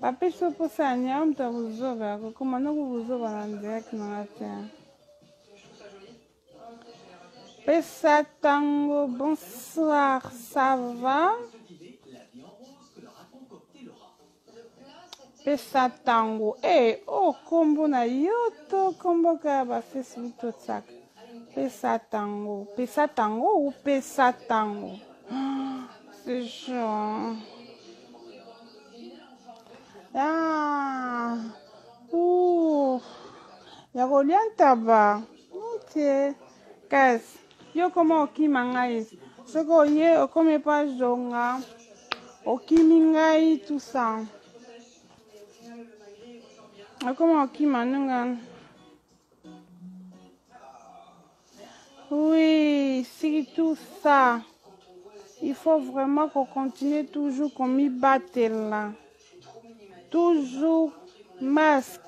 Papi sopo sa nyam ta buzoba kuma no buzoba na direct na terre. Pessa Tango, bonsoir, ça va? Pessa Tango, oh combo na yoto combo ka ba Facebook to tsak. Pessa Tango ou Pessa Tango? C'est chaud. Ah, ya goliantaba. Ok, guys, yo como okima ngai. Soko ye okome pa jonga. Okimi ngai tout ça. Okome okima nunga. Oui, c'est tout ça. Il faut vraiment qu'on continue toujours comme y battre là. Toujours masque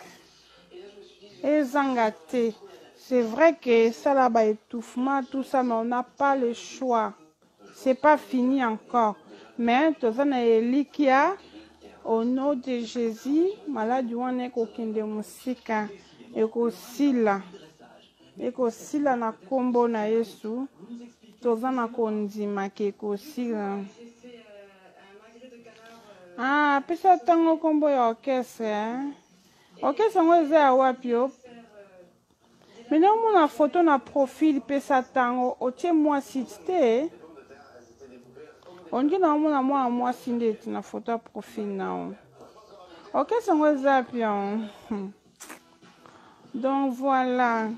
et zangaté. C'est vrai que ça là-bas étouffement, tout ça, mais on n'a pas le choix. C'est pas fini encore. Mais tout ça n'a elikia au nom de Jésus, malade on est qu'aucun de musica et qu'aussi là na combo na Yesu. Tout ça na kondima ke qu'aussi là. Ah, pesa tango combo ya orchestre, hein? Orchestre ngo eza wapi yo? Mais non, mon photo na profil pesa tango, otie moi cité. On dit na moi sinde na photo profil na. Orchestre ngo eza wapi? Donc voilà.